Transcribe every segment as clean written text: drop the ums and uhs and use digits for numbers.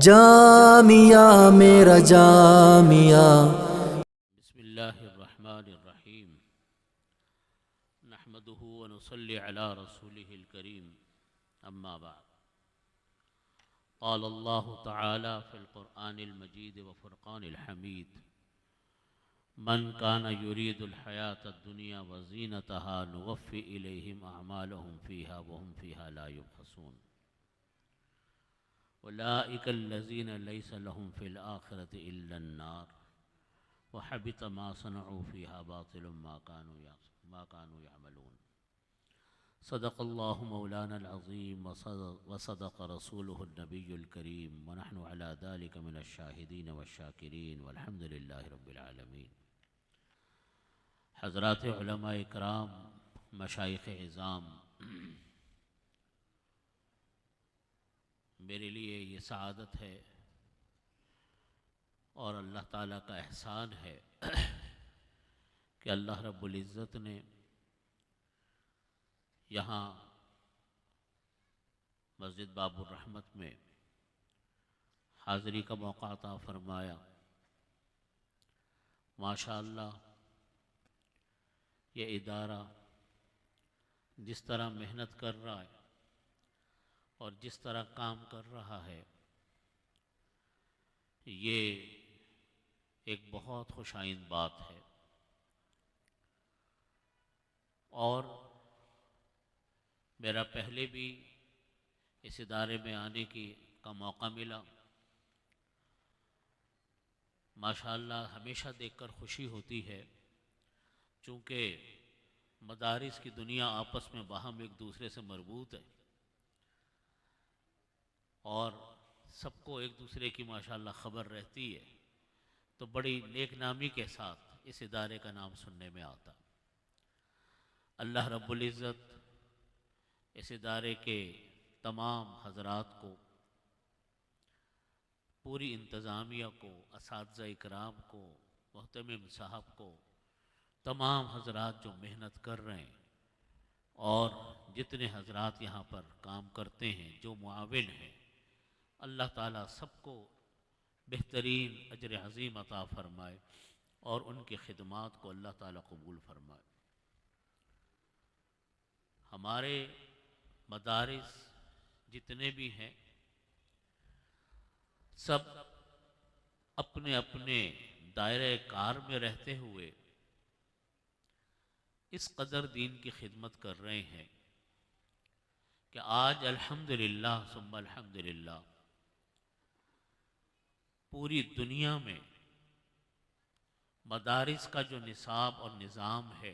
جامعہ میرا جامعہ۔ بسم اللہ الرحمن الرحیم نحمده ونصلي على رسوله الكريم اما بعد قال الله تعالى في القرآن المجيد وفرقان الحميد من كان يريد الحياة الدنيا وزينتها نوفي إليهم أعمالهم فيها وهم فيها لا يبخسون أولئك الذين ليس لهم في الآخرة إلا النار وحبط ما صنعوا فيها باطل ما كانوا يعملون صدق الله مولانا العظيم وصدق رسوله النبي الكريم ونحن على ذلك من الشاهدين والشاكرين والحمد لله رب العالمين۔ حضرات علماء اکرام، مشائخ عظام، میرے لیے یہ سعادت ہے اور اللہ تعالیٰ کا احسان ہے کہ اللہ رب العزت نے یہاں مسجد باب الرحمت میں حاضری کا موقع عطا فرمایا۔ ماشاءاللہ یہ ادارہ جس طرح محنت کر رہا ہے اور جس طرح کام کر رہا ہے، یہ ایک بہت خوش آئند بات ہے، اور میرا پہلے بھی اس ادارے میں آنے کا موقع ملا۔ ماشاءاللہ ہمیشہ دیکھ کر خوشی ہوتی ہے، چونکہ مدارس کی دنیا آپس میں باہم ایک دوسرے سے مربوط ہے اور سب کو ایک دوسرے کی ماشاءاللہ خبر رہتی ہے، تو بڑی نیک نامی کے ساتھ اس ادارے کا نام سننے میں آتا۔ اللہ رب العزت اس ادارے کے تمام حضرات کو، پوری انتظامیہ کو، اساتذہ اکرام کو، محتمم صاحب کو، تمام حضرات جو محنت کر رہے ہیں اور جتنے حضرات یہاں پر کام کرتے ہیں، جو معاون ہیں، اللہ تعالیٰ سب کو بہترین اجر عظیم عطا فرمائے اور ان کی خدمات کو اللہ تعالیٰ قبول فرمائے۔ ہمارے مدارس جتنے بھی ہیں، سب اپنے اپنے دائرہ کار میں رہتے ہوئے اس قدر دین کی خدمت کر رہے ہیں کہ آج الحمدللہ ثم الحمدللہ پوری دنیا میں مدارس کا جو نصاب اور نظام ہے،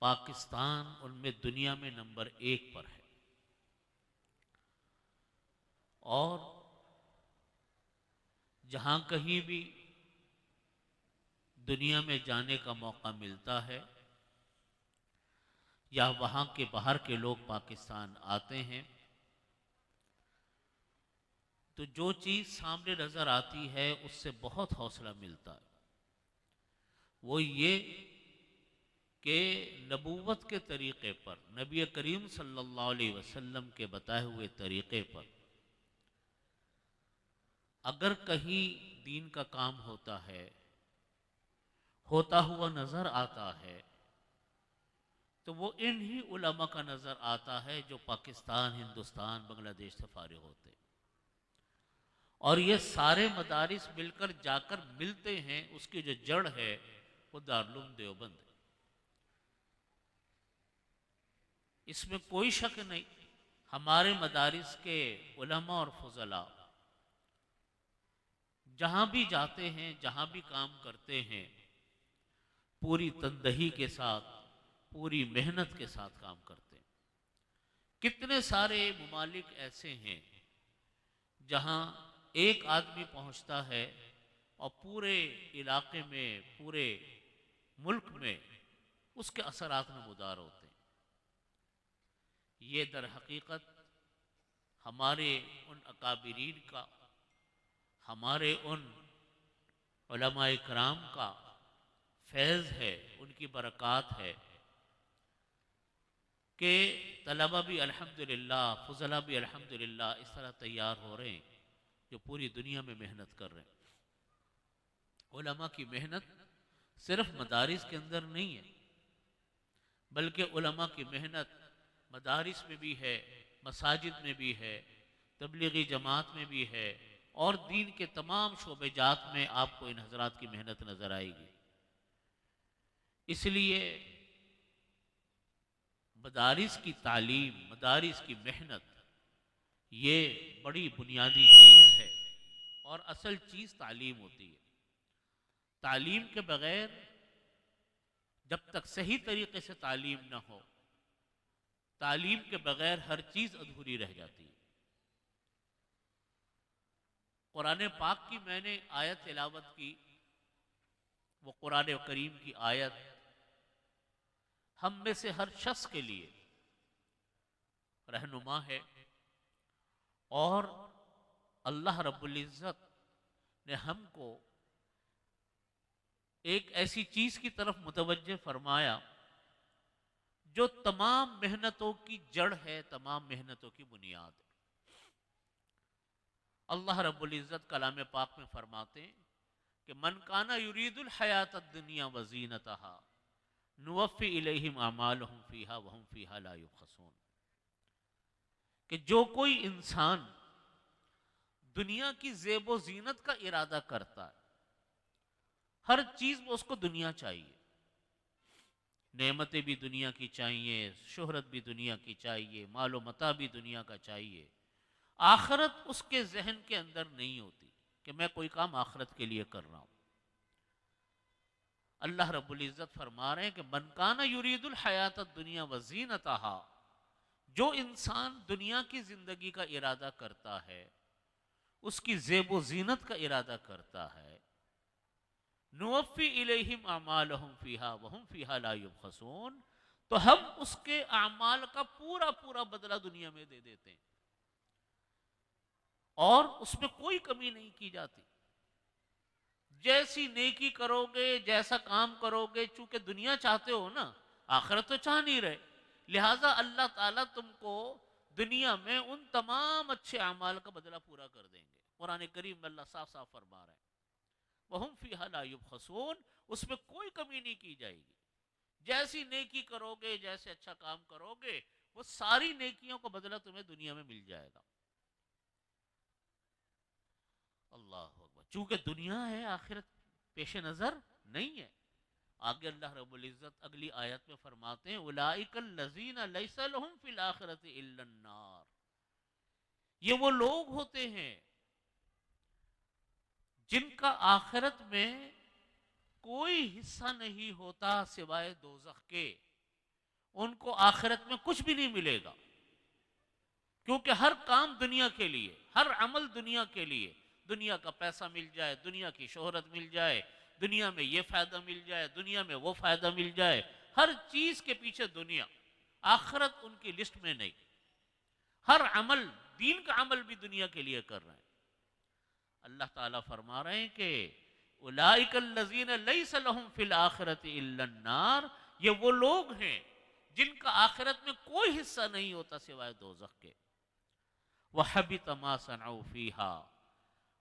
پاکستان ان میں دنیا میں نمبر 1 پر ہے، اور جہاں کہیں بھی دنیا میں جانے کا موقع ملتا ہے یا وہاں کے باہر کے لوگ پاکستان آتے ہیں، تو جو چیز سامنے نظر آتی ہے اس سے بہت حوصلہ ملتا ہے۔ وہ یہ کہ نبوت کے طریقے پر، نبی کریم صلی اللہ علیہ وسلم کے بتائے ہوئے طریقے پر اگر کہیں دین کا کام ہوتا ہے، ہوتا ہوا نظر آتا ہے، تو وہ انہی علماء کا نظر آتا ہے جو پاکستان، ہندوستان، بنگلہ دیش سے فارغ ہوتے ہیں، اور یہ سارے مدارس مل کر جا کر ملتے ہیں، اس کی جو جڑ ہے وہ دارالعلوم دیوبند ہے۔ اس میں کوئی شک نہیں، ہمارے مدارس کے علماء اور فضلاء جہاں بھی جاتے ہیں، جہاں بھی کام کرتے ہیں، پوری تندہی کے ساتھ، پوری محنت کے ساتھ کام کرتے ہیں۔ کتنے سارے ممالک ایسے ہیں جہاں ایک آدمی پہنچتا ہے اور پورے علاقے میں، پورے ملک میں اس کے اثرات نمودار ہوتے ہیں۔ یہ در حقیقت ہمارے ان اکابرین کا، ہمارے ان علماء کرام کا فیض ہے، ان کی برکات ہے کہ طلبہ بھی الحمدللہ، فضلہ بھی الحمدللہ اس طرح تیار ہو رہے ہیں جو پوری دنیا میں محنت کر رہے ہیں۔ علماء کی محنت صرف مدارس کے اندر نہیں ہے، بلکہ علماء کی محنت مدارس میں بھی ہے، مساجد میں بھی ہے، تبلیغی جماعت میں بھی ہے، اور دین کے تمام شعبے جات میں آپ کو ان حضرات کی محنت نظر آئے گی۔ اس لیے مدارس کی تعلیم، مدارس کی محنت، یہ بڑی بنیادی چیز ہے، اور اصل چیز تعلیم ہوتی ہے۔ تعلیم کے بغیر جب تک صحیح طریقے سے تعلیم نہ ہو، تعلیم کے بغیر ہر چیز ادھوری رہ جاتی ہے۔ قرآن پاک کی میں نے آیت تلاوت کی، وہ قرآن کریم کی آیت ہم میں سے ہر شخص کے لیے رہنما ہے، اور اللہ رب العزت نے ہم کو ایک ایسی چیز کی طرف متوجہ فرمایا جو تمام محنتوں کی جڑ ہے، تمام محنتوں کی بنیاد ہے۔ اللہ رب العزت کلام پاک میں فرماتے ہیں کہ من کان یرید الحیات الدنیا وزینتها نوفی الیہم اعمالہم فیہا وہم فیہا لا یبخسون، کہ جو کوئی انسان دنیا کی زیب و زینت کا ارادہ کرتا ہے، ہر چیز میں اس کو دنیا چاہیے، نعمتیں بھی دنیا کی چاہیے، شہرت بھی دنیا کی چاہیے، مال و متاع بھی دنیا کا چاہیے، آخرت اس کے ذہن کے اندر نہیں ہوتی کہ میں کوئی کام آخرت کے لیے کر رہا ہوں۔ اللہ رب العزت فرما رہے ہیں کہ من کان یرید الحیات الدنیا وزینتہا، جو انسان دنیا کی زندگی کا ارادہ کرتا ہے، اس کی زیب و زینت کا ارادہ کرتا ہے، نوفی الیہم اعمالہم فیہا وہم فیہا لا یبخسون، تو ہم اس کے اعمال کا پورا پورا بدلہ دنیا میں دے دیتے ہیں، اور اس میں کوئی کمی نہیں کی جاتی۔ جیسی نیکی کرو گے، جیسا کام کرو گے، چونکہ دنیا چاہتے ہو نا، آخرت تو چاہ نہیں رہے، لہٰذا اللہ تعالیٰ تم کو دنیا میں ان تمام اچھے اعمال کا بدلہ پورا کر دیں گے۔ قرآن کریم میں اللہ صاف صاف فرما رہے ہیں وَهُمْ فِيهَا لَا يُبْخَسُونَ، اس میں کوئی کمی نہیں کی جائے گی۔ جیسی نیکی کرو گے، جیسے اچھا کام کرو گے، وہ ساری نیکیوں کا بدلہ تمہیں دنیا میں مل جائے گا۔ اللہ اکبر، چونکہ دنیا ہے، آخرت پیش نظر نہیں ہے۔ آگے اللہ رب العزت اگلی آیت میں فرماتے ہیں اولئک الذین لیس لہم فی الآخرۃ الا النار، یہ وہ لوگ ہوتے ہیں جن کا آخرت میں کوئی حصہ نہیں ہوتا سوائے دوزخ کے، ان کو آخرت میں کچھ بھی نہیں ملے گا، کیونکہ ہر کام دنیا کے لیے، ہر عمل دنیا کے لیے، دنیا کا پیسہ مل جائے، دنیا کی شہرت مل جائے، دنیا میں یہ فائدہ مل جائے، دنیا میں وہ فائدہ مل جائے، ہر چیز کے پیچھے دنیا، آخرت ان کی لسٹ میں نہیں۔ ہر عمل، دین کا عمل بھی دنیا کے لیے کر رہے ہیں۔ اللہ تعالیٰ فرما رہے ہیں کہ اولئک الذین لیس لہم فی الآخرۃ الا النار، یہ وہ لوگ ہیں جن کا آخرت میں کوئی حصہ نہیں ہوتا سوائے دوزخ کے۔ وحبط ما صنعوا فیہا،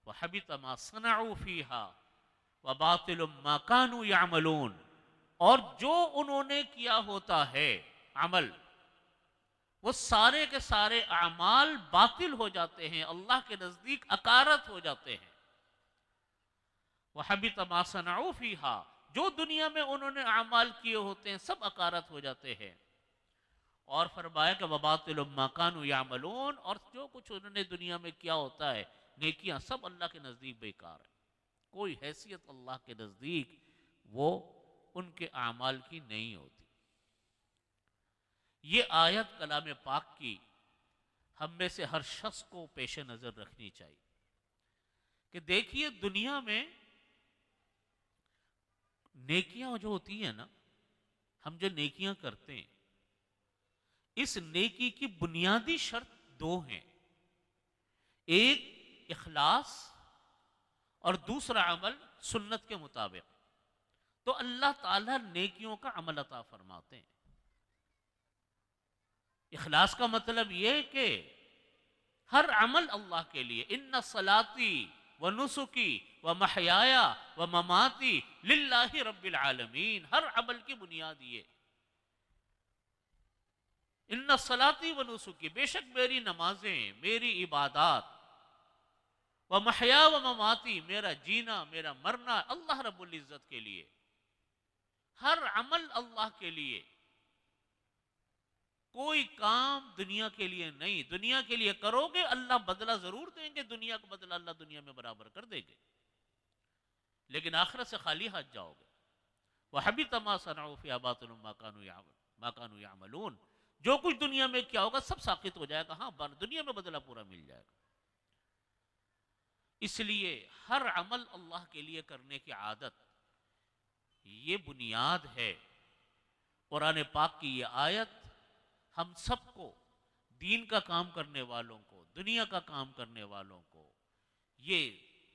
وحبط ما صنعوا فیہا وباطل ما كانوا یعملون، اور جو انہوں نے کیا ہوتا ہے عمل، وہ سارے کے سارے اعمال باطل ہو جاتے ہیں، اللہ کے نزدیک اکارت ہو جاتے ہیں۔ وحبط ما صنعوا فیہا، جو دنیا میں انہوں نے اعمال کیے ہوتے ہیں سب اکارت ہو جاتے ہیں۔ اور فرمایا کہ وباطل ما كانوا یعملون، اور جو کچھ انہوں نے دنیا میں کیا ہوتا ہے نیکیاں، سب اللہ کے نزدیک بیکار ہیں، کوئی حیثیت اللہ کے نزدیک وہ ان کے اعمال کی نہیں ہوتی۔ یہ آیت کلام پاک کی ہم میں سے ہر شخص کو پیش نظر رکھنی چاہیے کہ دیکھیے دنیا میں نیکیاں جو ہوتی ہیں نا، ہم جو نیکیاں کرتے ہیں، اس نیکی کی بنیادی شرط دو ہیں، ایک اخلاص اور دوسرا عمل سنت کے مطابق، تو اللہ تعالیٰ نیکیوں کا عمل عطا فرماتے ہیں۔ اخلاص کا مطلب یہ ہے کہ ہر عمل اللہ کے لیے، ان صلاتی و نسکی و محیایا و مماتی للہ رب العالمین، ہر عمل کی بنیاد یہ، ان صلاتی و نسکی، بے شک میری نمازیں، میری عبادات، و محیا و مماتی، میرا جینا میرا مرنا اللہ رب العزت کے لیے، ہر عمل اللہ کے لیے، کوئی کام دنیا کے لیے نہیں۔ دنیا کے لیے کرو گے اللہ بدلہ ضرور دیں گے، دنیا کا بدلہ اللہ دنیا میں برابر کر دیں گے، لیکن آخرت سے خالی ہاتھ جاؤ گے۔ وَحَبِطَ مَا صَنَعُوا فِيهَا بَاطِلٌ مَا كَانُوا يَعْمَلُونَ، جو کچھ دنیا میں کیا ہوگا سب ساقط ہو جائے گا، ہاں دنیا میں بدلہ پورا مل جائے گا۔ اس لیے ہر عمل اللہ کے لیے کرنے کی عادت، یہ بنیاد ہے۔ قرآن پاک کی یہ آیت ہم سب کو، دین کا کام کرنے والوں کو، دنیا کا کام کرنے والوں کو، یہ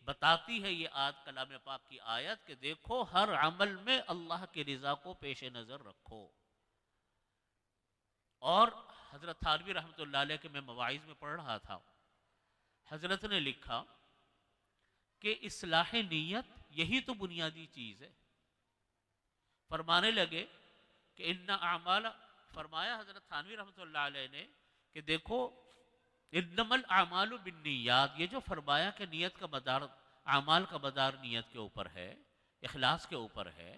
بتاتی ہے، یہ کلام پاک کی آیت، کہ دیکھو ہر عمل میں اللہ کی رضا کو پیش نظر رکھو۔ اور حضرت تھانوی رحمۃ اللہ علیہ کے میں مواعظ میں پڑھ رہا تھا، حضرت نے لکھا کہ اصلاح نیت یہی تو بنیادی چیز ہے۔ فرمانے لگے کہ ان اعمال، فرمایا حضرت تھانوی رحمۃ اللہ علیہ نے کہ دیکھو انما الاعمال بالنیات، یہ جو فرمایا کہ نیت کا مدار، اعمال کا مدار نیت کے اوپر ہے، اخلاص کے اوپر ہے،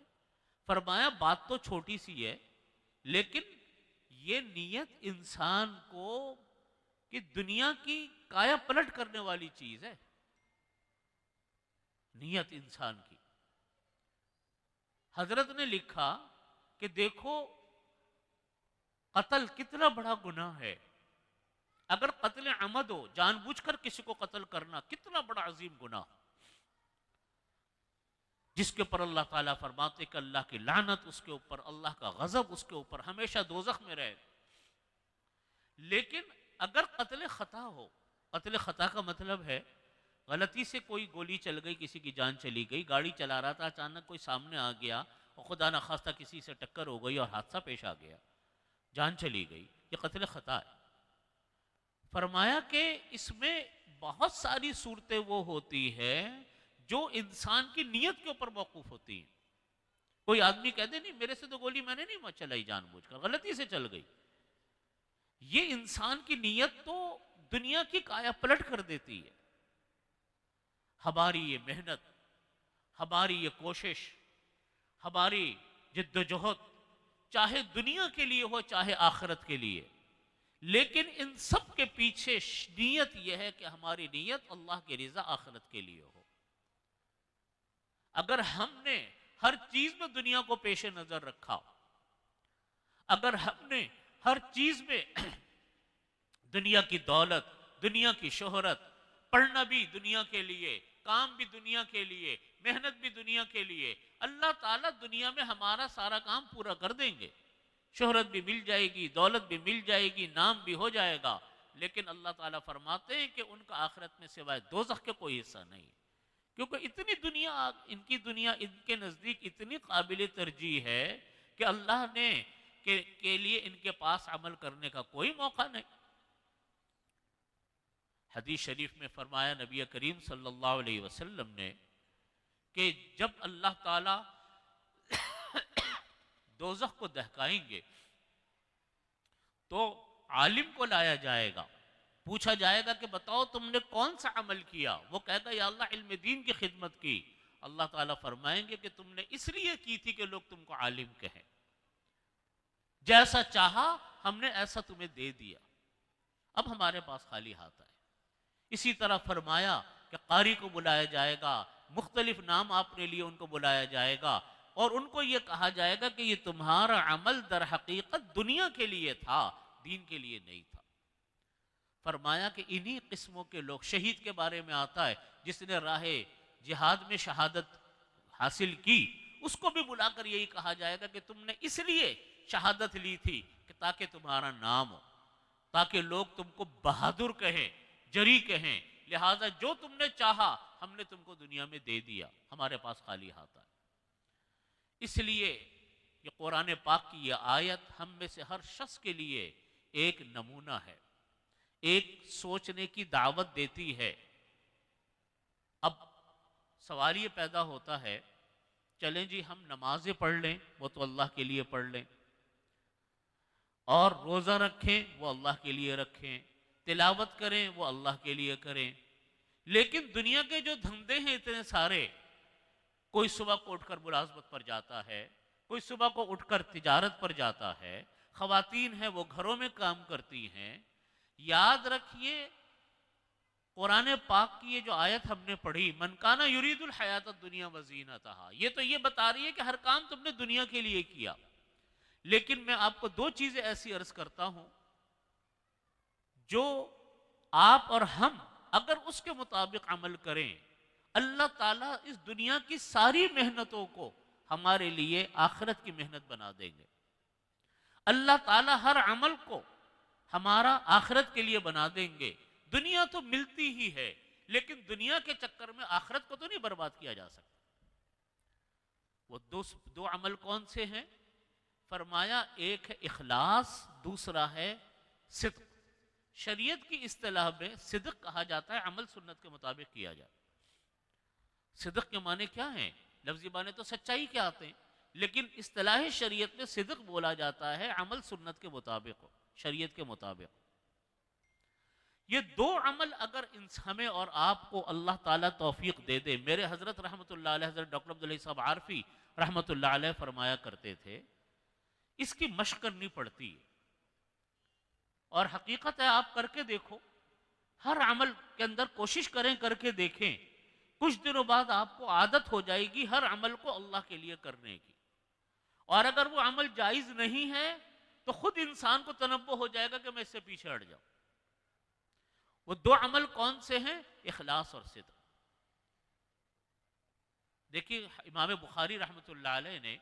فرمایا بات تو چھوٹی سی ہے، لیکن یہ نیت انسان کو کہ دنیا کی کایا پلٹ کرنے والی چیز ہے، نیت انسان کی۔ حضرت نے لکھا کہ دیکھو قتل کتنا بڑا گناہ ہے، اگر قتل عمد ہو، جان بوجھ کر کسی کو قتل کرنا، کتنا بڑا عظیم گناہ، جس کے اوپر اللہ تعالیٰ فرماتے کہ اللہ کی لعنت اس کے اوپر، اللہ کا غضب اس کے اوپر، ہمیشہ دوزخ میں رہے۔ لیکن اگر قتل خطا ہو، قتل خطا کا مطلب ہے غلطی سے کوئی گولی چل گئی، کسی کی جان چلی گئی، گاڑی چلا رہا تھا، اچانک کوئی سامنے آ گیا اور خدا نخواستہ کسی سے ٹکر ہو گئی اور حادثہ پیش آ گیا، جان چلی گئی، یہ قتل خطا ہے۔ فرمایا کہ اس میں بہت ساری صورتیں وہ ہوتی ہیں جو انسان کی نیت کے اوپر موقوف ہوتی ہیں۔ کوئی آدمی کہہ دے نہیں میرے سے تو گولی میں نے نہیں چلائی، جان بوجھ کر غلطی سے چل گئی، یہ انسان کی نیت تو دنیا کی کایا پلٹ کر دیتی ہے۔ ہماری یہ محنت، ہماری یہ کوشش، ہماری جد و جہد، چاہے دنیا کے لیے ہو چاہے آخرت کے لیے، لیکن ان سب کے پیچھے نیت یہ ہے کہ ہماری نیت اللہ کی رضا آخرت کے لیے ہو۔ اگر ہم نے ہر چیز میں دنیا کو پیش نظر رکھا، اگر ہم نے ہر چیز میں دنیا کی دولت، دنیا کی شہرت، پڑھنا بھی دنیا کے لیے، کام بھی دنیا کے لیے، محنت بھی دنیا کے لیے، اللہ تعالیٰ دنیا میں ہمارا سارا کام پورا کر دیں گے، شہرت بھی مل جائے گی، دولت بھی مل جائے گی، نام بھی ہو جائے گا، لیکن اللہ تعالیٰ فرماتے ہیں کہ ان کا آخرت میں سوائے دوزخ کے کوئی حصہ نہیں، کیونکہ اتنی دنیا، ان کی دنیا ان کے نزدیک اتنی قابل ترجیح ہے کہ اللہ نے کے لیے ان کے پاس عمل کرنے کا کوئی موقع نہیں۔ حدیث شریف میں فرمایا نبی کریم صلی اللہ علیہ وسلم نے کہ جب اللہ تعالیٰ دوزخ کو دہکائیں گے تو عالم کو لایا جائے گا، پوچھا جائے گا کہ بتاؤ تم نے کون سا عمل کیا، وہ کہے گا یا اللہ علم دین کی خدمت کی۔ اللہ تعالیٰ فرمائیں گے کہ تم نے اس لیے کی تھی کہ لوگ تم کو عالم کہیں، جیسا چاہا ہم نے ایسا تمہیں دے دیا، اب ہمارے پاس خالی ہاتھ آئے۔ اسی طرح فرمایا کہ قاری کو بلایا جائے گا، مختلف نام آپ نے لیے ان کو بلایا جائے گا، اور ان کو یہ کہا جائے گا کہ یہ تمہارا عمل در حقیقت دنیا کے لیے تھا، دین کے لیے نہیں تھا۔ فرمایا کہ انہی قسموں کے لوگ، شہید کے بارے میں آتا ہے جس نے راہ جہاد میں شہادت حاصل کی، اس کو بھی بلا کر یہی کہا جائے گا کہ تم نے اس لیے شہادت لی تھی کہ تاکہ تمہارا نام ہو، تاکہ لوگ تم کو بہادر کہیں، جری کہیں، لہٰذا جو تم نے چاہا ہم نے تم کو دنیا میں دے دیا، ہمارے پاس خالی ہاتھ آئے۔ اس لیے یہ قرآن پاک کی یہ آیت ہم میں سے ہر شخص کے لیے ایک نمونہ ہے، ایک سوچنے کی دعوت دیتی ہے۔ اب سوال یہ پیدا ہوتا ہے، چلیں جی ہم نمازیں پڑھ لیں، وہ تو اللہ کے لیے پڑھ لیں، اور روزہ رکھیں وہ اللہ کے لیے رکھیں، تلاوت کریں وہ اللہ کے لیے کریں، لیکن دنیا کے جو دھندے ہیں اتنے سارے، کوئی صبح کو اٹھ کر ملازمت پر جاتا ہے، کوئی صبح کو اٹھ کر تجارت پر جاتا ہے، خواتین ہیں وہ گھروں میں کام کرتی ہیں۔ یاد رکھیے قرآن پاک کی یہ جو آیت ہم نے پڑھی، من کانا یرید الحیات الدنیا وزینتہا، یہ تو یہ بتا رہی ہے کہ ہر کام تم نے دنیا کے لیے کیا، لیکن میں آپ کو دو چیزیں ایسی عرض کرتا ہوں جو آپ اور ہم اگر اس کے مطابق عمل کریں، اللہ تعالیٰ اس دنیا کی ساری محنتوں کو ہمارے لیے آخرت کی محنت بنا دیں گے۔ اللہ تعالیٰ ہر عمل کو ہمارا آخرت کے لیے بنا دیں گے۔ دنیا تو ملتی ہی ہے، لیکن دنیا کے چکر میں آخرت کو تو نہیں برباد کیا جا سکتا۔ وہ دو عمل کون سے ہیں؟ فرمایا ایک ہے اخلاص، دوسرا ہے صدق۔ شریعت کی اصطلاح میں صدق کہا جاتا ہے عمل سنت کے مطابق کیا جائے۔ صدق کے معنی کیا ہیں؟ لفظی معنی تو سچائی کے آتے ہیں، لیکن اصطلاح شریعت میں صدق بولا جاتا ہے عمل سنت کے مطابق ہو، شریعت کے مطابق۔ یہ دو عمل اگر ہمیں اور آپ کو اللہ تعالیٰ توفیق دے دے، میرے حضرت رحمۃ اللہ علیہ، حضرت ڈاکٹر عبداللہ صاحب عارفی رحمۃ اللہ علیہ فرمایا کرتے تھے، اس کی مشق کرنی پڑتی ہے، اور حقیقت ہے آپ کر کے دیکھو، ہر عمل کے اندر کوشش کریں، کر کے دیکھیں، کچھ دنوں بعد آپ کو عادت ہو جائے گی ہر عمل کو اللہ کے لیے کرنے کی، اور اگر وہ عمل جائز نہیں ہے تو خود انسان کو تنبہ ہو جائے گا کہ میں اس سے پیچھے ہٹ جاؤں۔ وہ دو عمل کون سے ہیں؟ اخلاص اور صدق۔ دیکھیے امام بخاری رحمۃ اللہ علیہ نے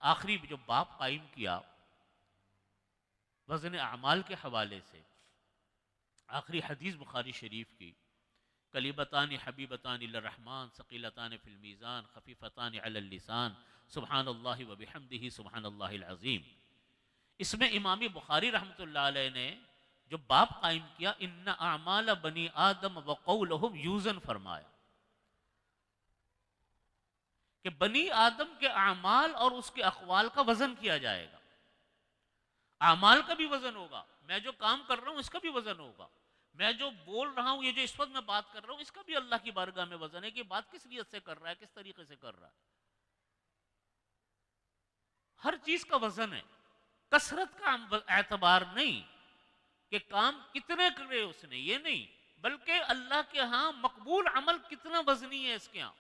آخری جو باب قائم کیا وزن اعمال کے حوالے سے، آخری حدیث بخاری شریف کی، کلیمتان حبیبتان للرحمن ثقیلتان فی المیزان خفیفتان علی اللسان سبحان اللہ وبحمدہ سبحان اللہ العظیم، اس میں امام بخاری رحمۃ اللہ علیہ نے جو باب قائم کیا، ان اعمال بنی آدم وقولہم یوزن، فرمایا کہ بنی آدم کے اعمال اور اس کے اقوال کا وزن کیا جائے گا۔ اعمال کا بھی وزن ہوگا، میں جو کام کر رہا ہوں اس کا بھی وزن ہوگا، میں جو بول رہا ہوں، یہ جو اس وقت میں بات کر رہا ہوں، اس کا بھی اللہ کی بارگاہ میں وزن ہے کہ بات کس نیت سے کر رہا ہے، کس طریقے سے کر رہا ہے۔ ہر چیز کا وزن ہے، کثرت کا اعتبار نہیں کہ کام کتنے کرے اس نے، یہ نہیں، بلکہ اللہ کے ہاں مقبول عمل کتنا وزنی ہے اس کے ہاں۔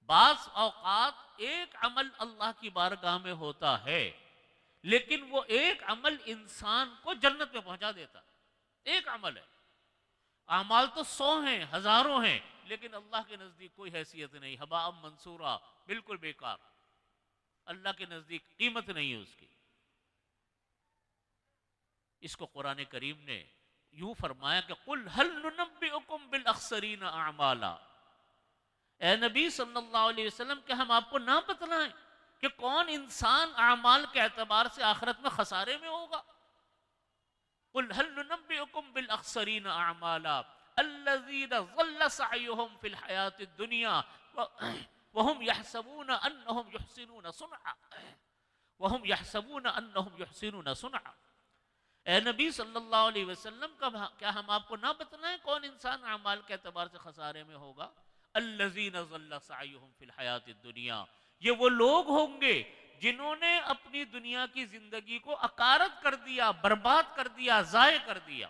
بعض اوقات ایک عمل اللہ کی بارگاہ میں ہوتا ہے، لیکن وہ ایک عمل انسان کو جنت میں پہنچا دیتا، ایک عمل ہے۔ اعمال تو 100 ہیں، ہزاروں ہیں، لیکن اللہ کے نزدیک کوئی حیثیت نہیں، ہباء منصورا، بالکل بیکار، اللہ کے نزدیک قیمت نہیں ہے اس کی۔ اس کو قرآن کریم نے یوں فرمایا کہ قل هل ننبئکم بالاخسرین اعمالا، اے نبی صلی اللہ علیہ وسلم کہ ہم آپ کو نہ بتلائیں کہ کون انسان اعمال کے اعتبار سے آخرت میں خسارے میں ہوگا۔ قل هل ننبئکم بالاخسرین اعمالا الذین ضل سعیہم فی الحیاۃ الدنیا وهم يحسبون انہم یحسنون صنعا وهم يحسبون انہم یحسنون صنعا۔ اے نبی صلی اللہ علیہ وسلم کیا ہم آپ کو نہ بتلائیں کون انسان اعمال کے اعتبار سے خسارے میں ہوگا؟ الذین ضل سعیہم فی الحیاۃ الدنیا، یہ وہ لوگ ہوں گے جنہوں نے اپنی دنیا کی زندگی کو اکارت کر دیا، برباد کر دیا، ضائع کر دیا۔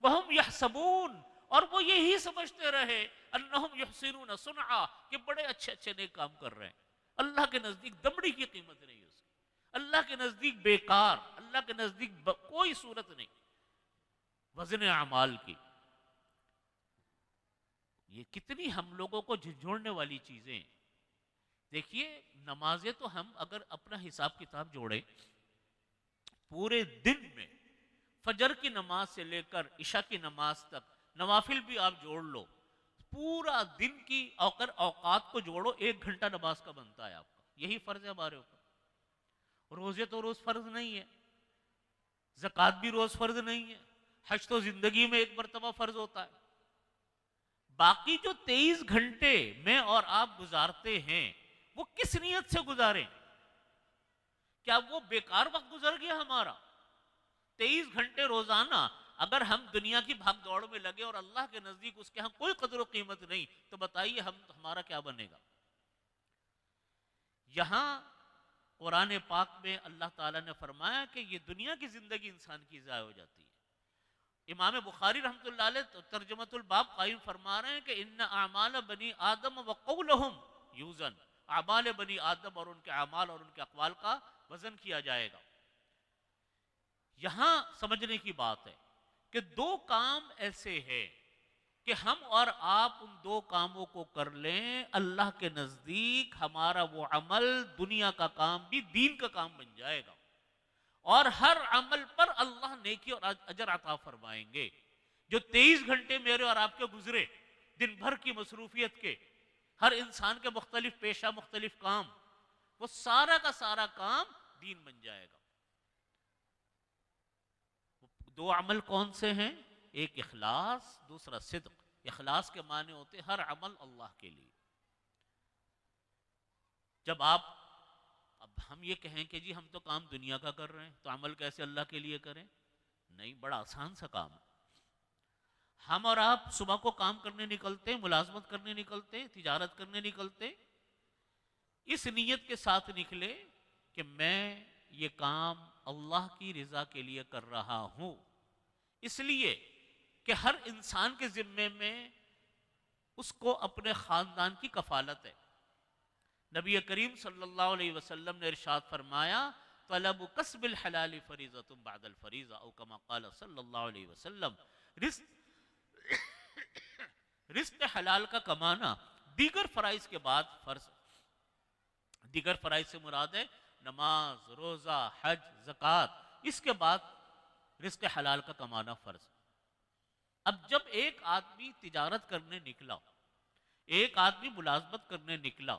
وہم یحسبون، اور وہ یہی سمجھتے رہے، انہم یحسنون صنعا، کہ بڑے اچھے اچھے نیک کام کر رہے ہیں۔ اللہ کے نزدیک دمڑی کی قیمت نہیں اس کی، اللہ کے نزدیک بیکار، اللہ کے نزدیک کوئی صورت نہیں وزن اعمال کی۔ یہ کتنی ہم لوگوں کو جھنجھوڑنے والی چیزیں۔ دیکھیے نمازیں تو ہم اگر اپنا حساب کتاب جوڑیں، پورے دن میں فجر کی نماز سے لے کر عشاء کی نماز تک، نوافل بھی آپ جوڑ لو، پورا دن کی اوقات کو جوڑو، 1 گھنٹہ نماز کا بنتا ہے آپ کا، یہی فرض ہے ہمارے اوپر۔ روزے تو روز فرض نہیں ہے، زکوٰۃ بھی روز فرض نہیں ہے، حج تو زندگی میں ایک مرتبہ فرض ہوتا ہے۔ باقی جو 23 گھنٹے میں اور آپ گزارتے ہیں وہ کس نیت سے گزاریں؟ کیا وہ بیکار وقت گزر گیا ہمارا؟ 23 گھنٹے روزانہ اگر ہم دنیا کی بھاگ دوڑ میں لگے اور اللہ کے نزدیک اس کے ہم کوئی قدر و قیمت نہیں، تو بتائیے ہمارا کیا بنے گا؟ یہاں قرآن پاک میں اللہ تعالیٰ نے فرمایا کہ یہ دنیا کی زندگی انسان کی ضائع ہو جاتی ہے۔ امام بخاری رحمۃ اللہ علیہ ترجمۃ الباب قائم فرما رہے ہیں کہ ان اعمال بنی آدم وقولہم یوزن، اعمال بنی آدم اور ان کے اعمال اور ان کے اقوال کا وزن کیا جائے گا۔ یہاں سمجھنے کی بات ہے کہ دو کام ایسے ہیں کہ ہم اور آپ ان دو کاموں کو کر لیں، اللہ کے نزدیک ہمارا وہ عمل دنیا کا کام بھی دین کا کام بن جائے گا، اور ہر عمل پر اللہ نیکی اور اجر عطا فرمائیں گے۔ جو 23 گھنٹے میرے اور آپ کے گزرے دن بھر کی مصروفیت کے، ہر انسان کے مختلف پیشہ مختلف کام، وہ سارا کا سارا کام دین بن جائے گا۔ دو عمل کون سے ہیں؟ ایک اخلاص، دوسرا صدق۔ اخلاص کے معنی ہوتے ہر عمل اللہ کے لیے۔ جب اب ہم یہ کہیں کہ جی ہم تو کام دنیا کا کر رہے ہیں، تو عمل کیسے اللہ کے لیے کریں؟ نہیں، بڑا آسان سا کام ہے۔ ہم اور آپ صبح کو کام کرنے نکلتے، ملازمت کرنے نکلتے، تجارت کرنے نکلتے، اس نیت کے ساتھ نکلے کہ میں یہ کام اللہ کی رضا کے لیے کر رہا ہوں، اس لیے کہ ہر انسان کے ذمے میں اس کو اپنے خاندان کی کفالت ہے۔ نبی کریم صلی اللہ علیہ وسلم نے ارشاد فرمایا طلب کسب الحلال فریضۃ بعد الفریضہ، او کما قال صلی اللہ علیہ وسلم، رزق حلال کا کمانا دیگر فرائض کے بعد فرض۔ دیگر فرائض سے مراد ہے نماز، روزہ، حج، زکوٰۃ، اس کے بعد رزق حلال کا کمانا فرض۔ اب جب ایک آدمی تجارت کرنے نکلا، ایک آدمی ملازمت کرنے نکلا،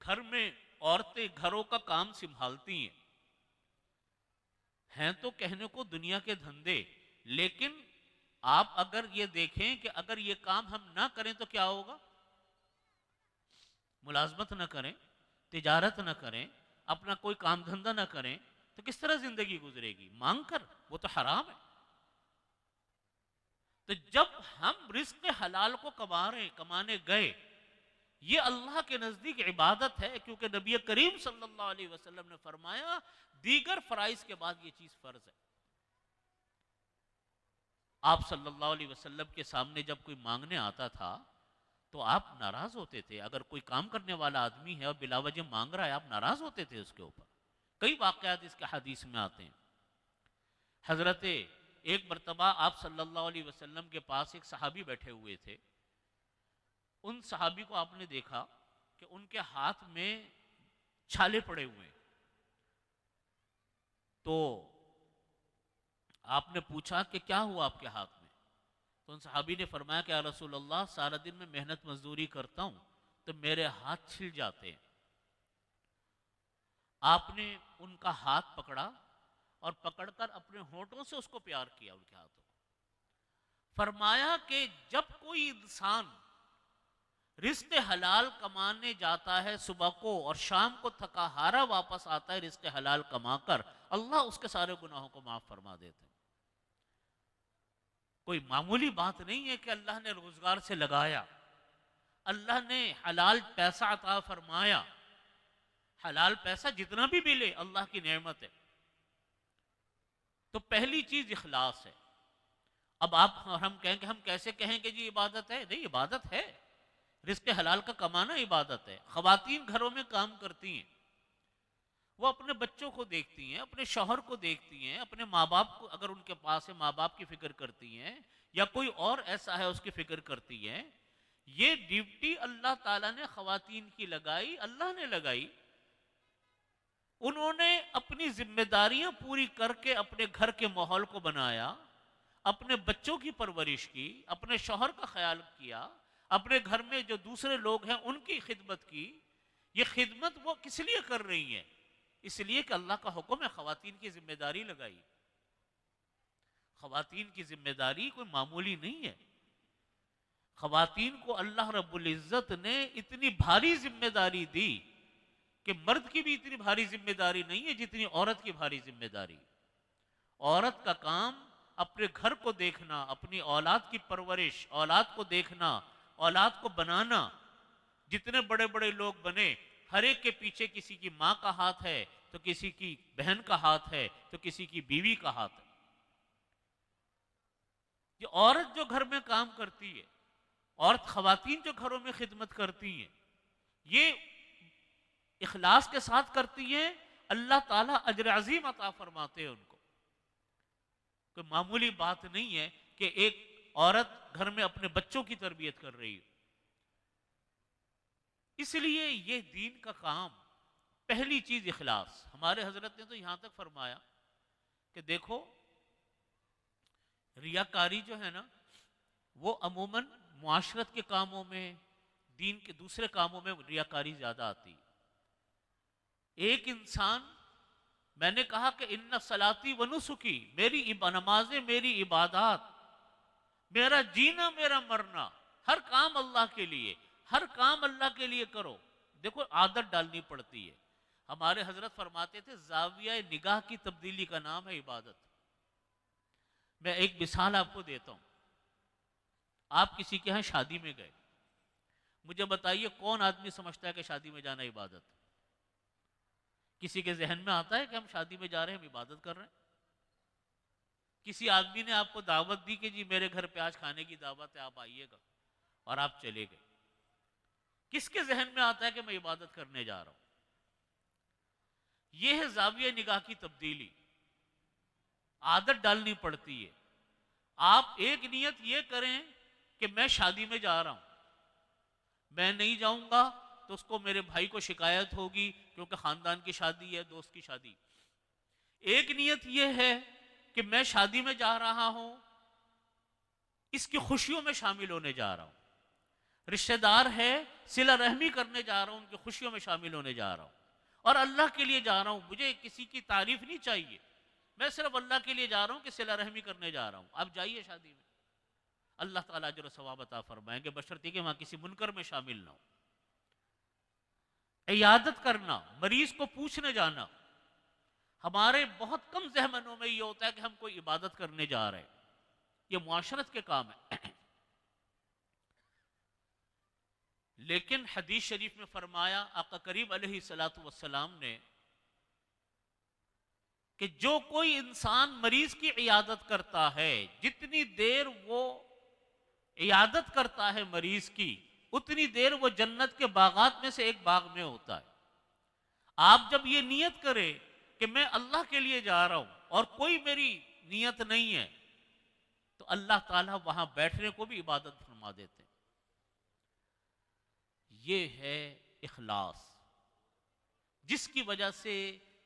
گھر میں عورتیں گھروں کا کام سنبھالتی ہیں تو کہنے کو دنیا کے دھندے، لیکن آپ اگر یہ دیکھیں کہ اگر یہ کام ہم نہ کریں تو کیا ہوگا؟ ملازمت نہ کریں، تجارت نہ کریں، اپنا کوئی کام دھندہ نہ کریں تو کس طرح زندگی گزرے گی؟ مانگ کر، وہ تو حرام ہے۔ تو جب ہم رزق حلال کو کمانے گئے، یہ اللہ کے نزدیک عبادت ہے، کیونکہ نبی کریم صلی اللہ علیہ وسلم نے فرمایا دیگر فرائض کے بعد یہ چیز فرض ہے۔ آپ صلی اللہ علیہ وسلم کے سامنے جب کوئی مانگنے آتا تھا تو آپ ناراض ہوتے تھے۔ اگر کوئی کام کرنے والا آدمی ہے اور بلا وجہ مانگ رہا ہے، آپ ناراض ہوتے تھے اس کے اوپر۔ کئی واقعات اس کے حدیث میں آتے ہیں۔ حضرت ایک مرتبہ آپ صلی اللہ علیہ وسلم کے پاس ایک صحابی بیٹھے ہوئے تھے۔ ان صحابی کو آپ نے دیکھا کہ ان کے ہاتھ میں چھالے پڑے ہوئے ہیں۔ تو آپ نے پوچھا کہ کیا ہوا آپ کے ہاتھ میں؟ تو ان صحابی نے فرمایا کہ یا رسول اللہ، سارا دن میں محنت مزدوری کرتا ہوں تو میرے ہاتھ چھل جاتے ہیں۔ آپ نے ان کا ہاتھ پکڑا اور پکڑ کر اپنے ہونٹوں سے اس کو پیار کیا، ان کے ہاتھوں کو۔ فرمایا کہ جب کوئی انسان رزق حلال کمانے جاتا ہے صبح کو اور شام کو تھکا ہارا واپس آتا ہے رزق حلال کما کر، اللہ اس کے سارے گناہوں کو معاف فرما دیتے ہیں۔ کوئی معمولی بات نہیں ہے کہ اللہ نے روزگار سے لگایا، اللہ نے حلال پیسہ عطا فرمایا۔ حلال پیسہ جتنا بھی ملے اللہ کی نعمت ہے۔ تو پہلی چیز اخلاص ہے۔ اب آپ ہم کہیں کہ ہم کیسے کہیں کہ جی عبادت ہے؟ نہیں، عبادت ہے، رزق حلال کا کمانا عبادت ہے۔ خواتین گھروں میں کام کرتی ہیں، وہ اپنے بچوں کو دیکھتی ہیں، اپنے شوہر کو دیکھتی ہیں، اپنے ماں باپ کو اگر ان کے پاس ہے ماں باپ کی فکر کرتی ہیں، یا کوئی اور ایسا ہے اس کی فکر کرتی ہیں۔ یہ ڈیوٹی اللہ تعالیٰ نے خواتین کی لگائی، اللہ نے لگائی۔ انہوں نے اپنی ذمہ داریاں پوری کر کے اپنے گھر کے ماحول کو بنایا، اپنے بچوں کی پرورش کی، اپنے شوہر کا خیال کیا، اپنے گھر میں جو دوسرے لوگ ہیں ان کی خدمت کی۔ یہ خدمت وہ کس لیے کر رہی ہیں؟ اس لیے کہ اللہ کا حکم ہے، خواتین کی ذمہ داری لگائی۔ خواتین کی ذمہ داری کوئی معمولی نہیں ہے. خواتین کو اللہ رب العزت نے اتنی بھاری ذمہ داری دی کہ مرد کی بھی اتنی بھاری ذمہ داری نہیں ہے جتنی عورت کی بھاری ذمہ داری. عورت کا کام اپنے گھر کو دیکھنا، اپنی اولاد کی پرورش، اولاد کو دیکھنا، اولاد کو بنانا. جتنے بڑے بڑے لوگ بنے، ہر ایک کے پیچھے کسی کی ماں کا ہاتھ ہے، تو کسی کی بہن کا ہاتھ ہے، تو کسی کی بیوی کا ہاتھ ہے. یہ عورت جو گھر میں کام کرتی ہے، عورت خواتین جو گھروں میں خدمت کرتی ہیں، یہ اخلاص کے ساتھ کرتی ہیں، اللہ تعالیٰ اجر عظیم عطا فرماتے ہیں ان کو. کوئی معمولی بات نہیں ہے کہ ایک عورت گھر میں اپنے بچوں کی تربیت کر رہی ہے. اس لیے یہ دین کا کام، پہلی چیز اخلاص. ہمارے حضرت نے تو یہاں تک فرمایا کہ دیکھو ریاکاری جو ہے نا، وہ عموماً معاشرت کے کاموں میں، دین کے دوسرے کاموں میں ریاکاری زیادہ آتی. ایک انسان، میں نے کہا کہ ان صلاتی و نسکی، میری نمازیں، میری عبادات، میرا جینا، میرا مرنا، ہر کام اللہ کے لیے، ہر کام اللہ کے لیے کرو. دیکھو عادت ڈالنی پڑتی ہے. ہمارے حضرت فرماتے تھے زاویہ نگاہ کی تبدیلی کا نام ہے عبادت. میں ایک مثال آپ کو دیتا ہوں. آپ کسی کے ہاں شادی میں گئے، مجھے بتائیے کون آدمی سمجھتا ہے کہ شادی میں جانا عبادت؟ کسی کے ذہن میں آتا ہے کہ ہم شادی میں جا رہے ہیں، ہم عبادت کر رہے ہیں؟ کسی آدمی نے آپ کو دعوت دی کہ جی میرے گھر پہ آج کھانے کی دعوت ہے، آپ آئیے گا، اور آپ چلے گئے. کس کے ذہن میں آتا ہے کہ میں عبادت کرنے جا رہا ہوں؟ یہ ہے زاویہ نگاہ کی تبدیلی. عادت ڈالنی پڑتی ہے. آپ ایک نیت یہ کریں کہ میں شادی میں جا رہا ہوں، میں نہیں جاؤں گا تو اس کو، میرے بھائی کو شکایت ہوگی کیونکہ خاندان کی شادی ہے، دوست کی شادی. ایک نیت یہ ہے کہ میں شادی میں جا رہا ہوں، اس کی خوشیوں میں شامل ہونے جا رہا ہوں. رشتہ دار ہے، صلہ رحمی کرنے جا رہا ہوں، ان کی خوشیوں میں شامل ہونے جا رہا ہوں. اور اللہ کے لیے جا رہا ہوں، مجھے کسی کی تعریف نہیں چاہیے، میں صرف اللہ کے لیے جا رہا ہوں کہ صلہ رحمی کرنے جا رہا ہوں. آپ جائیے شادی میں، اللہ تعالیٰ اجر و ثواب عطا فرمائیں گے، بشرطیکہ کہ وہاں کسی منکر میں شامل نہ ہو. عیادت کرنا، مریض کو پوچھنے جانا، ہمارے بہت کم ذہنوں میں یہ ہوتا ہے کہ ہم کوئی عبادت کرنے جا رہے ہیں. یہ معاشرت کے کام ہے. لیکن حدیث شریف میں فرمایا آقا کریم علیہ الصلوۃ والسلام نے کہ جو کوئی انسان مریض کی عیادت کرتا ہے، جتنی دیر وہ عیادت کرتا ہے مریض کی، اتنی دیر وہ جنت کے باغات میں سے ایک باغ میں ہوتا ہے. آپ جب یہ نیت کریں کہ میں اللہ کے لیے جا رہا ہوں اور کوئی میری نیت نہیں ہے، تو اللہ تعالیٰ وہاں بیٹھنے کو بھی عبادت فرما دیتے ہیں. یہ ہے اخلاص، جس کی وجہ سے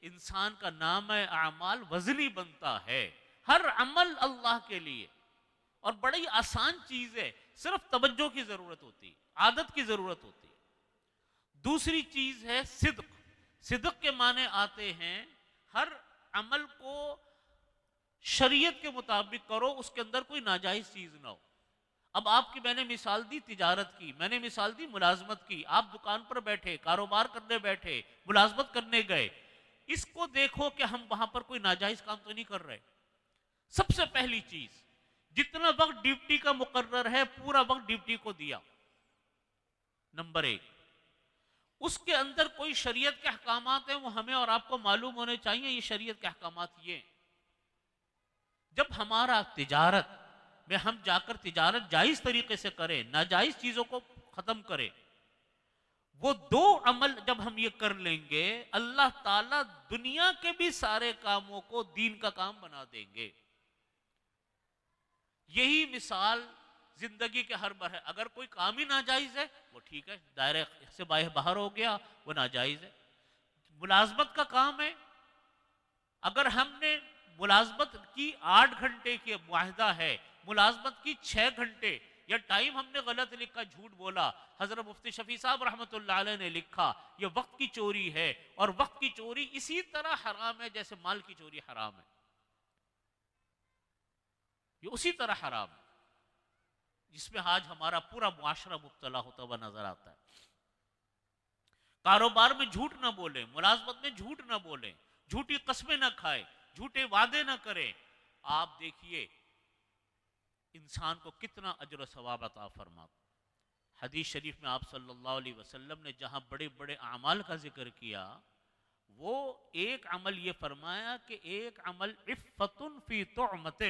انسان کا نام اعمال وزنی بنتا ہے. ہر عمل اللہ کے لیے، اور بڑی آسان چیز ہے، صرف توجہ کی ضرورت ہوتی، عادت کی ضرورت ہوتی. دوسری چیز ہے صدق. صدق کے معنی آتے ہیں ہر عمل کو شریعت کے مطابق کرو، اس کے اندر کوئی ناجائز چیز نہ ہو. اب آپ کی میں نے مثال دی تجارت کی، میں نے مثال دی ملازمت کی. آپ دکان پر بیٹھے، کاروبار کرنے بیٹھے، ملازمت کرنے گئے، اس کو دیکھو کہ ہم وہاں پر کوئی ناجائز کام تو نہیں کر رہے. سب سے پہلی چیز، جتنا وقت ڈیوٹی کا مقرر ہے پورا وقت ڈیوٹی کو دیا. نمبر ایک، اس کے اندر کوئی شریعت کے احکامات ہیں وہ ہمیں اور آپ کو معلوم ہونے چاہیے. یہ شریعت کے احکامات یہ ہیں. جب ہمارا تجارت میں ہم جا کر تجارت جائز طریقے سے کریں، ناجائز چیزوں کو ختم کریں، وہ دو عمل جب ہم یہ کر لیں گے، اللہ تعالیٰ دنیا کے بھی سارے کاموں کو دین کا کام بنا دیں گے. یہی مثال زندگی کے ہر بر ہے. اگر کوئی کام ہی ناجائز ہے وہ ٹھیک ہے، دائرے سے باہر ہو گیا، وہ ناجائز ہے. ملازمت کا کام ہے، اگر ہم نے ملازمت کی 8 گھنٹے کی معاہدہ ہے، ملازمت کی 6 گھنٹے، یا ٹائم ہم نے غلط لکھا، جھوٹ بولا، حضرت مفتی شفیع صاحب رحمۃ اللہ علیہ نے لکھا یہ وقت کی چوری ہے، اور وقت کی چوری اسی طرح حرام ہے جیسے مال کی چوری حرام ہے. یہ اسی طرح حرام ہے جس میں آج ہمارا پورا معاشرہ مبتلا ہوتا ہوا نظر آتا ہے۔ کاروبار میں جھوٹ نہ بولیں، ملازمت میں جھوٹ نہ بولیں، جھوٹی قسمیں نہ کھائیں، جھوٹے وعدے نہ کریں۔ آپ دیکھیے انسان کو کتنا اجر و ثواب عطا فرماتا۔ حدیث شریف میں آپ صلی اللہ علیہ وسلم نے جہاں بڑے بڑے اعمال کا ذکر کیا، وہ ایک عمل یہ فرمایا کہ ایک عمل عفت فی طعمۃ،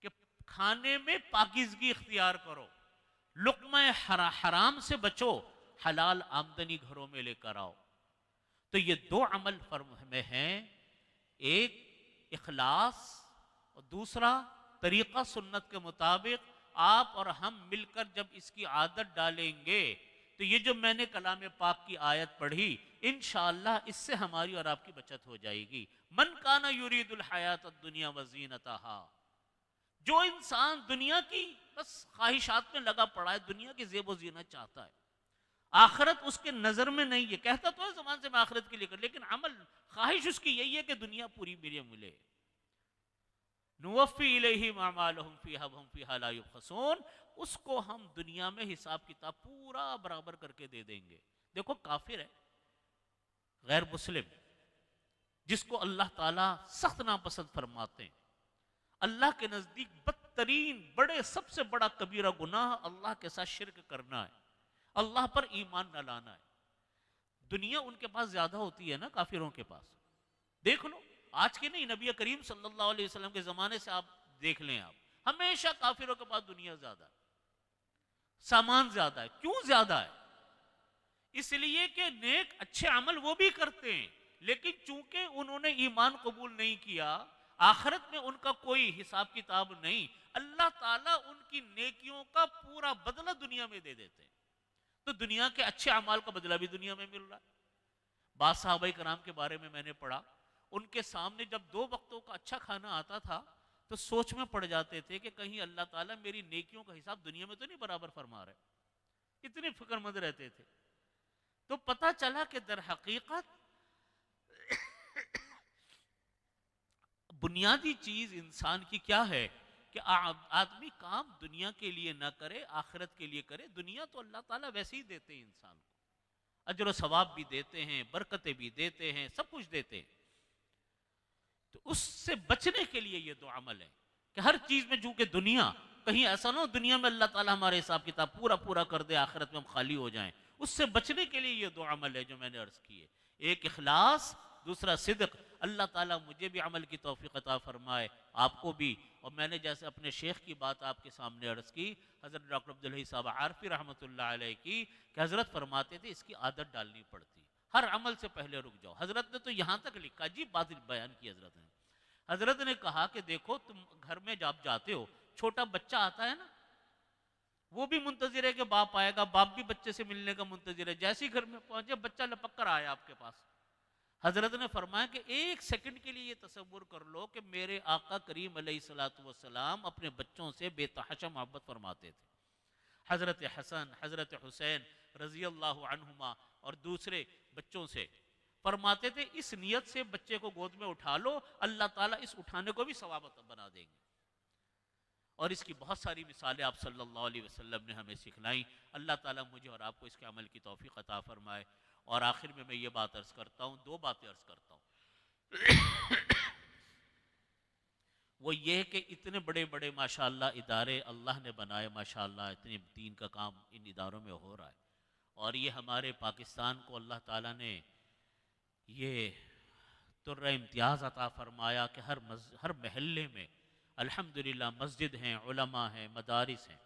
کہ کھانے میں پاکیزگی اختیار کرو، لقمہ حرام سے بچو، حلال آمدنی گھروں میں لے کر آؤ۔ تو یہ دو عمل میں ہیں، ایک اخلاص اور دوسرا طریقہ سنت کے مطابق۔ آپ اور ہم مل کر جب اس کی عادت ڈالیں گے تو یہ جو میں نے کلام پاک کی آیت پڑھی، انشاءاللہ اس سے ہماری اور آپ کی بچت ہو جائے گی۔ من کان یرید الحیات الدنیا وزینتہا، جو انسان دنیا کی بس خواہشات میں لگا پڑا ہے، دنیا کی زیب و زینت چاہتا ہے، آخرت اس کے نظر میں نہیں ہے، کہتا تو ہے زبان سے میں آخرت کے لیے کر، لیکن عمل خواہش اس کی یہی ہے کہ دنیا پوری میرے ملے۔ نوفی الیہم اعمالہم فیہا وہم فیہا لا یبخسون، اس کو ہم دنیا میں حساب کتاب پورا برابر کر کے دے دیں گے۔ دیکھو کافر ہے، غیر مسلم، جس کو اللہ تعالیٰ سخت ناپسند فرماتے ہیں، اللہ کے نزدیک بدترین سب سے بڑا کبیرہ گناہ اللہ کے ساتھ شرک کرنا ہے، اللہ پر ایمان نہ لانا ہے۔ دنیا ان کے پاس زیادہ ہوتی ہے نا کافروں کے پاس، دیکھ لو آج کے نہیں، نبی کریم صلی اللہ علیہ وسلم کے زمانے سے آپ دیکھ لیں، آپ ہمیشہ کافروں کے پاس دنیا زیادہ ہے، سامان زیادہ ہے۔ کیوں زیادہ ہے؟ اس لیے کہ نیک اچھے عمل وہ بھی کرتے ہیں، لیکن چونکہ انہوں نے ایمان قبول نہیں کیا، آخرت میں ان کا کوئی حساب کتاب نہیں، اللہ تعالیٰ ان کی نیکیوں کا پورا بدلہ دنیا میں دے دیتے ہیں۔ تو دنیا کے اچھے اعمال کا بدلہ بھی دنیا میں مل رہا ہے۔ بعض صحابہ کرام کے بارے میں نے پڑھا، ان کے سامنے جب 2 وقتوں کا اچھا کھانا آتا تھا تو سوچ میں پڑ جاتے تھے کہ کہیں اللہ تعالیٰ میری نیکیوں کا حساب دنیا میں تو نہیں برابر فرما رہے، اتنے فکر مند رہتے تھے۔ تو پتہ چلا کہ در حقیقت بنیادی چیز انسان کی کیا ہے کہ آدمی کام دنیا کے لیے نہ کرے، آخرت کے لیے کرے۔ دنیا تو اللہ تعالیٰ ویسے ہی دیتے ہیں انسان کو، اجر و ثواب بھی دیتے ہیں، برکتیں بھی دیتے ہیں، سب کچھ دیتے ہیں۔ تو اس سے بچنے کے لیے یہ 2 عمل ہیں کہ ہر چیز میں چونکہ دنیا، کہیں ایسا نہ ہو دنیا میں اللہ تعالیٰ ہمارے حساب کتاب پورا کر دے، آخرت میں ہم خالی ہو جائیں۔ اس سے بچنے کے لیے یہ 2 عمل ہے جو میں نے عرض کیے، ایک اخلاص، دوسرا صدق۔ اللہ تعالیٰ مجھے بھی عمل کی توفیق عطا فرمائے، آپ کو بھی۔ اور میں نے جیسے اپنے شیخ کی بات آپ کے سامنے عرض کی، حضرت ڈاکٹر عبدالحی صاحب عارفی رحمۃ اللہ علیہ کی، کہ حضرت فرماتے تھے اس کی عادت ڈالنی پڑتی، ہر عمل سے پہلے رک جاؤ۔ حضرت نے تو یہاں تک لکھا، عجیب بات بیان کی حضرت نے کہا کہ دیکھو تم گھر میں جب جاتے ہو، چھوٹا بچہ آتا ہے نا، وہ بھی منتظر ہے کہ باپ آئے گا، باپ بھی بچے سے ملنے کا منتظر ہے۔ جیسے ہی گھر میں پہنچے بچہ لپک کر آیا آپ کے پاس، حضرت نے فرمایا کہ 1 سیکنڈ کے لیے یہ تصور کر لو کہ میرے آقا کریم علیہ الصلوۃ والسلام اپنے بچوں سے بے تحاشا محبت فرماتے تھے۔ حضرت حسن، حضرت حسین رضی اللہ عنہما اور دوسرے بچوں سے فرماتے تھے اس نیت سے بچے کو گود میں اٹھا لو، اللہ تعالیٰ اس اٹھانے کو بھی ثواب بنا دیں گے۔ اور اس کی بہت ساری مثالیں آپ صلی اللہ علیہ وسلم نے ہمیں سکھلائیں۔ اللہ تعالیٰ مجھے اور آپ کو اس کے عمل کی توفیق عطا فرمائے۔ اور آخر میں یہ بات عرض کرتا ہوں، 2 باتیں عرض کرتا ہوں۔ وہ یہ کہ اتنے بڑے بڑے ماشاءاللہ ادارے اللہ نے بنائے، ماشاءاللہ اتنے دین کا کام ان اداروں میں ہو رہا ہے، اور یہ ہمارے پاکستان کو اللہ تعالیٰ نے یہ ترہ امتیاز عطا فرمایا کہ ہر محلے میں الحمدللہ مسجد ہیں، علماء ہیں، مدارس ہیں۔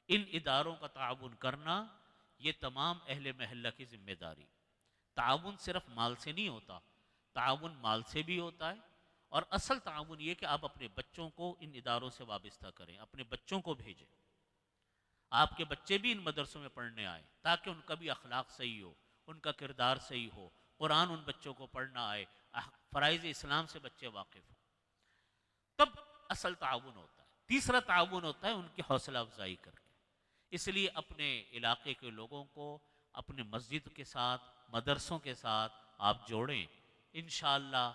ان اداروں کا تعاون کرنا یہ تمام اہل محلہ کی ذمہ داری۔ تعاون صرف مال سے نہیں ہوتا، تعاون مال سے بھی ہوتا ہے، اور اصل تعاون یہ کہ آپ اپنے بچوں کو ان اداروں سے وابستہ کریں، اپنے بچوں کو بھیجیں، آپ کے بچے بھی ان مدرسوں میں پڑھنے آئیں تاکہ ان کا بھی اخلاق صحیح ہو، ان کا کردار صحیح ہو، قرآن ان بچوں کو پڑھنا آئے، فرائض اسلام سے بچے واقف ہوں، تب اصل تعاون ہوتا ہے۔ تیسرا تعاون ہوتا ہے ان کی حوصلہ افزائی کر کے۔ اس لیے اپنے علاقے کے لوگوں کو اپنے مسجد کے ساتھ، مدرسوں کے ساتھ آپ جوڑیں، انشاءاللہ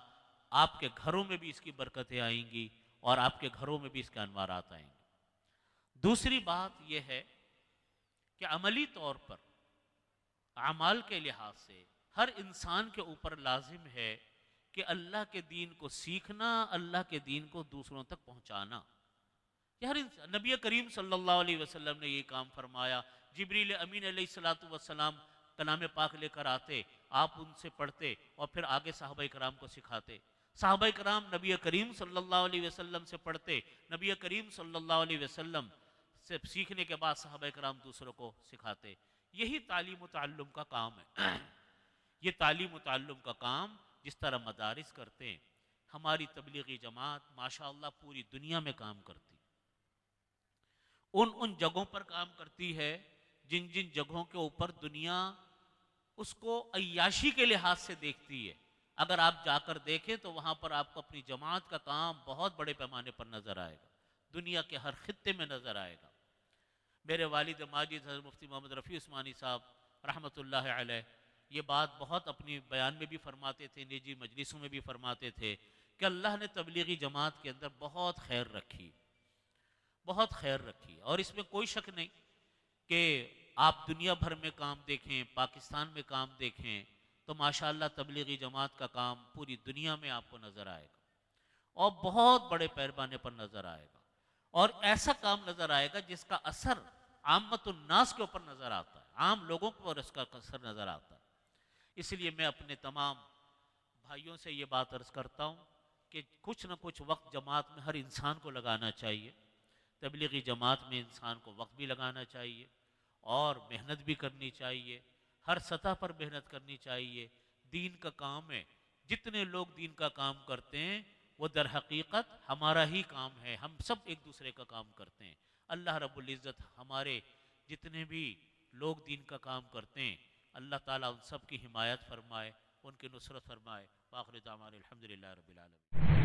آپ کے گھروں میں بھی اس کی برکتیں آئیں گی، اور آپ کے گھروں میں بھی اس کے انوارات آئیں گے۔ دوسری بات یہ ہے کہ عملی طور پر اعمال کے لحاظ سے ہر انسان کے اوپر لازم ہے کہ اللہ کے دین کو سیکھنا، اللہ کے دین کو دوسروں تک پہنچانا۔ یہ ہر انسان، نبی کریم صلی اللہ علیہ وسلم نے یہ کام فرمایا۔ جبریل امین علیہ الصلوۃ والسلام کلام پاک لے کر آتے، آپ ان سے پڑھتے اور پھر آگے صحابہ کرام کو سکھاتے۔ صحابہ کرام نبی کریم صلی اللہ علیہ وسلم سے پڑھتے، نبی کریم صلی اللہ علیہ وسلم سے سیکھنے کے بعد صحابہ کرام دوسروں کو سکھاتے۔ یہی تعلیم و تعلم کا کام ہے۔ یہ تعلیم و تعلم کا کام جس طرح مدارس کرتے ہیں، ہماری تبلیغی جماعت ماشاءاللہ پوری دنیا میں کام کرتی، ان جگہوں پر کام کرتی ہے جن جگہوں کے اوپر دنیا اس کو عیاشی کے لحاظ سے دیکھتی ہے۔ اگر آپ جا کر دیکھیں تو وہاں پر آپ کو اپنی جماعت کا کام بہت بڑے پیمانے پر نظر آئے گا، دنیا کے ہر خطے میں نظر آئے گا۔ میرے والد ماجد حضرت مفتی محمد رفیع عثمانی صاحب رحمۃ اللہ علیہ یہ بات بہت اپنی بیان میں بھی فرماتے تھے، نجی مجلسوں میں بھی فرماتے تھے کہ اللہ نے تبلیغی جماعت کے اندر بہت خیر رکھی، بہت خیر رکھی، اور اس میں کوئی شک نہیں کہ آپ دنیا بھر میں کام دیکھیں، پاکستان میں کام دیکھیں تو ماشاءاللہ تبلیغی جماعت کا کام پوری دنیا میں آپ کو نظر آئے گا اور بہت بڑے پیمانے پر نظر آئے گا، اور ایسا کام نظر آئے گا جس کا اثر عامت الناس کے اوپر نظر آتا ہے، عام لوگوں پر اس کا اثر نظر آتا ہے۔ اس لیے میں اپنے تمام بھائیوں سے یہ بات عرض کرتا ہوں کہ کچھ نہ کچھ وقت جماعت میں ہر انسان کو لگانا چاہیے، تبلیغی جماعت میں انسان کو وقت بھی لگانا چاہیے اور محنت بھی کرنی چاہیے، ہر سطح پر محنت کرنی چاہیے۔ دین کا کام ہے، جتنے لوگ دین کا کام کرتے ہیں وہ در حقیقت ہمارا ہی کام ہے، ہم سب ایک دوسرے کا کام کرتے ہیں۔ اللہ رب العزت ہمارے جتنے بھی لوگ دین کا کام کرتے ہیں اللہ تعالیٰ ان سب کی حمایت فرمائے، ان کی نصرت فرمائے۔ وآخر دعوانا الحمدللہ رب العالمین۔